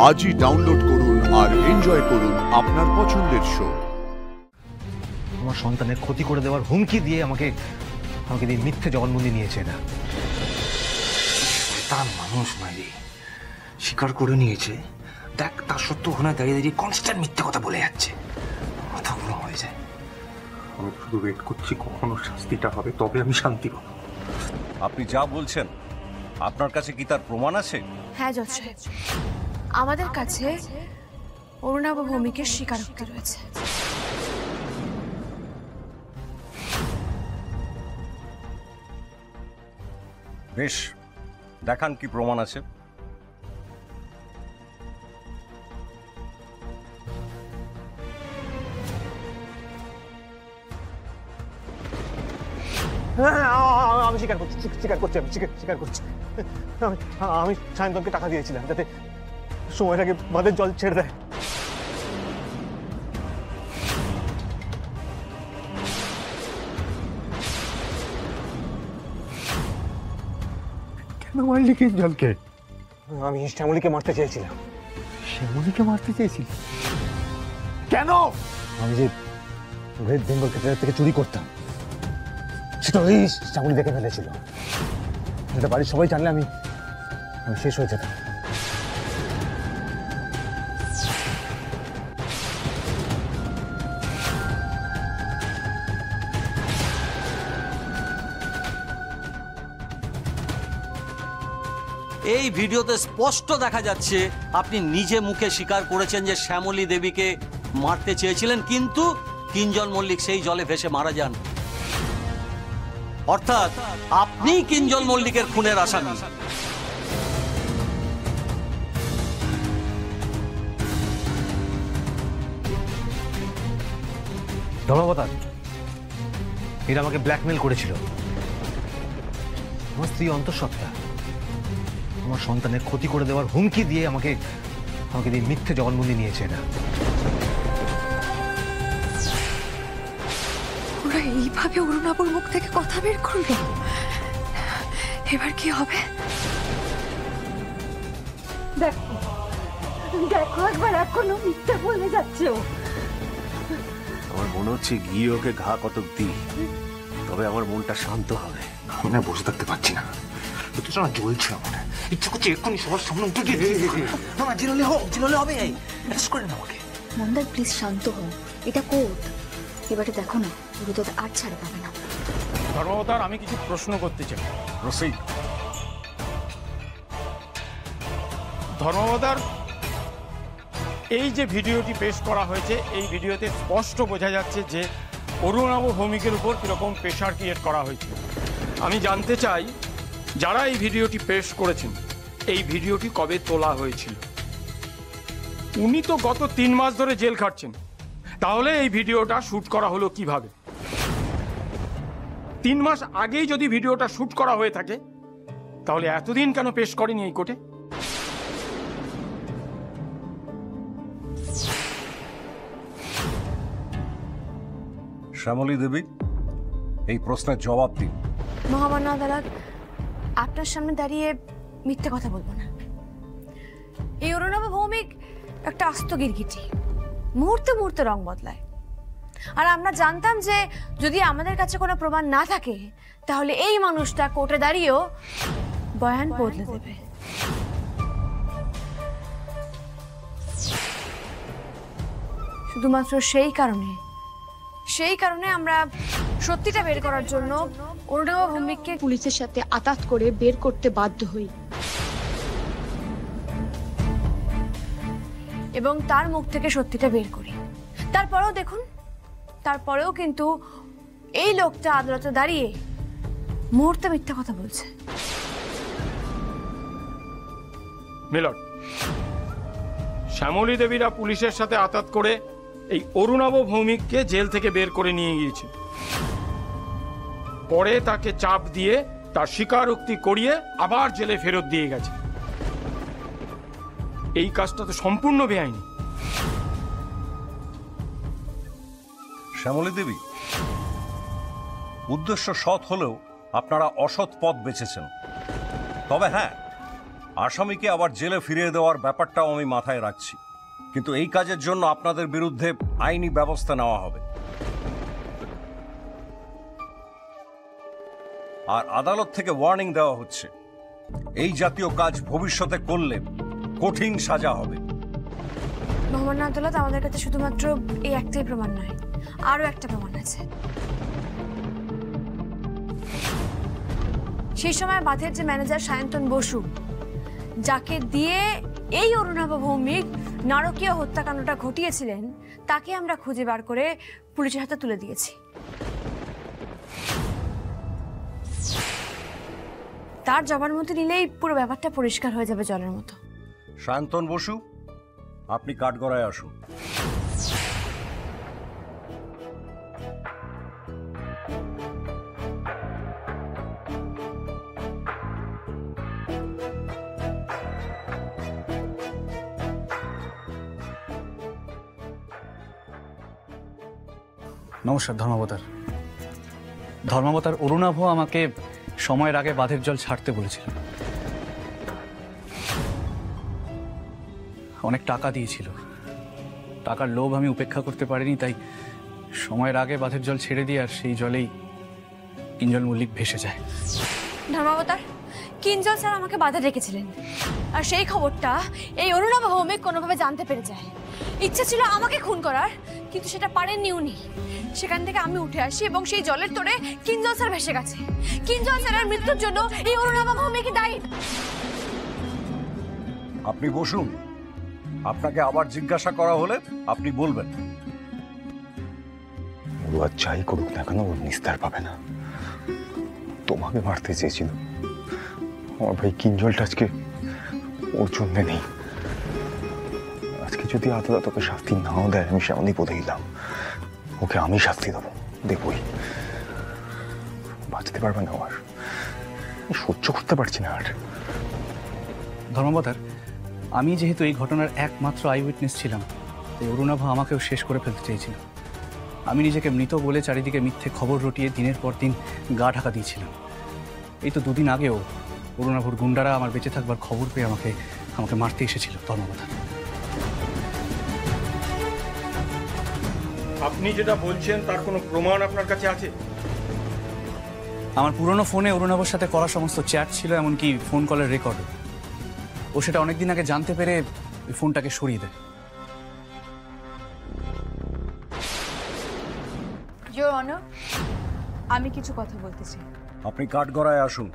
আজই ডাউনলোড করুন আর এনজয় করুন আপনার পছন্দের শো। আমার সন্তানের ক্ষতি করে দেওয়ার হুমকি দিয়ে আমাকে দিয়ে মিথ্যে জবানবন্দি নিয়েছে না। তার মানুষ নয়, স্বীকার করে নিয়েছে। দেখ, তার সত্ত্বেও ওখানে দাঁড়িয়ে দাঁড়িয়ে কনস্ট্যান্ট মিথ্যে কথা বলে যাচ্ছে, মাথা গরম হয়ে যায়। আমি শুধু ওয়েট করছি কখনো শাস্তিটা হবে, তবে আমি শান্তি পাবো। আপনি যা বলছেন আপনার কাছে কি তার প্রমাণ আছে? হ্যাঁ জজ সাহেব, আমাদের কাছে অরুণাভ ভৌমিকের স্বীকারোক্তি রয়েছে। বেশ, দেখান কি প্রমাণ আছে। আমি স্বীকার করছি, আমি সায়ন্তনকে টাকা দিয়েছিলাম যাতে সময়ের আগে বাঁধের জল ছেড়ে দেয়। কেন মারলি কিঞ্জলকে? আমি শ্যামলীকে মারতে চেয়েছিলাম। শ্যামলীকে মারতে চেয়েছিলি কেন? আমি যে রেড বেঙ্গল ক্যাটারের থেকে চুরি করতাম, সেটা ওই শ্যামলী দেখে ফেলেছিল। এটা বাড়ির সবাই জানলে আমি শেষ হয়ে যেতাম। এই ভিডিওতে স্পষ্ট দেখা যাচ্ছে আপনি নিজে মুখে স্বীকার করেছেন যে শ্যামলী দেবীকে মারতে চেয়েছিলেন, কিন্তু কিঞ্জল মল্লিক সেই জলে ভেসে মারা যান। অর্থাৎ আপনি কিঞ্জল মল্লিকের খুনের আসামি। ধর্মাবতার, এরা আমাকে ব্ল্যাকমেল করেছিল। আমার স্ত্রী অন্তঃসত্ত্বা আমার সন্তানের ক্ষতি করে দেওয়ার হুমকি দিয়ে আমাকে দিয়ে মিথ্যে জবানবন্দি নিয়েছে না। ওরা এইভাবে অরুণাবর মুখ থেকে কথা বের করলো, এবার কি হবে? দেখো দেখো একবার এখনো মিথ্যে বলে যাচ্ছে ও। আমার মনে হচ্ছে গিয়ে ওকে ঘা কতক দিই, তবে আমার মনটা শান্ত হবে। আমি না বসে থাকতে পারছি না, একটু না জ্বলছে আমার। ইচ্ছে করছে এক্ষুনি সবার সামনে উঠে দিয়ে জেলালে হবে। অ্যারেস্ট করে না আমাকে। মন্দার প্লিজ শান্ত হও, এটা কোর্ট। এবারে দেখো না, ওরা তো আর ছাড়া পাবে না। ধর্মাবতার, আমি কিছু প্রশ্ন করতে চাই। রসিক, ধর্মাবতার, এই যে ভিডিওটি পেশ করা হয়েছে, এই ভিডিওতে স্পষ্ট বোঝা যাচ্ছে যে অরুণাভ ভৌমিকের উপর কিরকম প্রেশার ক্রিয়েট করা হয়েছে। আমি জানতে চাই, যারা এই ভিডিওটি পেশ করেছেন, এই ভিডিওটি কবে তোলা হয়েছিল? উনি তো গত 3 মাস ধরে জেল খাটছেন, তাহলে এই ভিডিওটা শুট করা হলো কিভাবে? 3 মাস আগেই যদি ভিডিওটা শুট করা হয়ে থাকে, তাহলে এতদিন কেন পেশ করেনি এই কোর্টে? শ্যামলী দেবী, এই প্রশ্নের জবাব দিন। মহামান্য আদালত, আপনার সামনে দাঁড়িয়ে মিথ্যে কথা বলবো না। এই অরুণাভ ভৌমিক একটা আস্ত গিরগিটি, মুহূর্তে মুহূর্তে রং বদলায়। আর আমরা জানতাম যে যদি আমাদের কাছে কোনো প্রমাণ না থাকে, তাহলে এই মানুষটা কোর্টে দাঁড়িয়েও বয়ান বদলে দেবে। শুধুমাত্র সেই কারণে আমরা সত্যিটা বের করার জন্য অরুণাভ ভৌমিককে পুলিশের সাথে আতাত করে বের করতে বাধ্য হই, এবং তার মুখ থেকে সত্যিটা বের করি। তারপরেও কিন্তু এই লোকটা আদালতে দাঁড়িয়ে মুহূর্তে মিথ্যা কথা বলছে। মিলন, শ্যামলী দেবীরা পুলিশের সাথে আতাত করে এই অরুণাভ ভৌমিককে জেল থেকে বের করে নিয়ে গিয়েছে। পরে তাকে চাপ দিয়ে তার স্বীকারোক্তি করিয়ে আবার জেলে ফেরত দিয়ে গেছে। এই কাজটা তো সম্পূর্ণ বেআইনি। শ্যামলী দেবী, উদ্দেশ্য সৎ হলেও আপনারা অসৎ পথ বেছেছেন। তবে হ্যাঁ, আসামিকে আবার জেলে ফিরিয়ে দেওয়ার ব্যাপারটাও আমি মাথায় রাখছি, কিন্তু এই কাজের জন্য আপনাদের বিরুদ্ধে আইনি ব্যবস্থা নেওয়া হবে। আর আদালত থেকে ওয়ার্নিং দেওয়া হচ্ছে, এই জাতীয় কাজ ভবিষ্যতে করলে কঠিন সাজা হবে। মোহাম্মদ আদালত আমাদের কাছে শুধুমাত্র এই একটাই প্রমাণ নয়, আরো একটা প্রমাণ আছে। সেই সময় বাঁধের যে ম্যানেজার সায়ন্তন বসু, যাকে দিয়ে এই অরুণাভ ভৌমিক নারকীয় হত্যাকাণ্ডটা ঘটিয়েছিলেন, তাকে আমরা খুঁজে বার করে পুলিশের হাতে তুলে দিয়েছি। তার জবানবন্দি নিলেই পুরো ব্যাপারটা পরিষ্কার হয়ে যাবে জলের মতো। সায়ন্তন বসু, আপনি কাঠগড়ায় আসুন। নমস্কার ধর্মাবতার। ধর্মাবতার, অরুণাভ আমাকে সময়ের আগে বাঁধের জল ছাড়তে বলেছিল। অনেক টাকা দিয়েছিল। টাকার লোভ আমি উপেক্ষা করতে পারিনি, তাই সময়ের আগে বাঁধের জল ছেড়ে দিয়ে আর সেই জলেই কিঞ্জল মল্লিক ভেসে যায়। ধর্মাবতার, কিঞ্জল স্যার আমাকে বাধা রেখেছিলেন, আর সেই খবরটা এই অরুণাভ ভৌমিক কোনোভাবে জানতে পেরে যায়। ইচ্ছে ছিল আমাকে খুন করার, কিন্তু সেটা পারেননি উনি। সেখান থেকে আমি উঠে আসি এবং সেই জলের তোড়ে কিঞ্জল স্যার ভেসে গেছে। কিঞ্জল স্যারের মৃত্যুর জন্য এই অরুণাভ ভৌমিক দায়ী। আপনি বসুন, আপনাকে আবার জিজ্ঞাসা করা হলে আপনি বলবেন। ও আর যাই করুক না কেন, ওর নিস্তার পাবে না। তোমাকে মারতে চেয়েছিল, আমার ভাই কিঞ্জলটা আজকে ওর জন্য নেই। আজকে যদি আদালত ওকে শাস্তি নাও দেয়, আমি সেমনই বলে দিলাম, ওকে আমি শাস্তি দেবো, দেবই। বাঁচতে পারবে না, আর সহ্য করতে পারছি না আর। ধর্মাবতার, আমি যেহেতু এই ঘটনার একমাত্র আই উইটনেস ছিলাম, তাই অরুণাভ আমাকেও শেষ করে ফেলতে চেয়েছিল। আমি নিজেকে মৃত বলে চারিদিকে মিথ্যে খবর রটিয়ে দিনের পর দিন গা ঢাকা দিয়েছিলাম। এই তো দুদিন আগেও অরুণাভর গুন্ডারা আমার বেঁচে থাকবার খবর পেয়ে আমাকে মারতে এসেছিল। ধর্মাবতার, আপনি যেটা বলছেন তার কোনো প্রমাণ আপনার কাছে আছে? আমার পুরনো ফোনে অরুণাভর সাথে করা সমস্ত চ্যাট ছিল, এমনকি ফোন কলের রেকর্ড। ও সেটা অনেকদিন আগে জানতে পেরে ওই ফোনটাকে সরিয়ে দেয়। ইওর অনার, আমি কিছু কথা বলতে চাই। আপনি কাঠগড়ায় আসুন।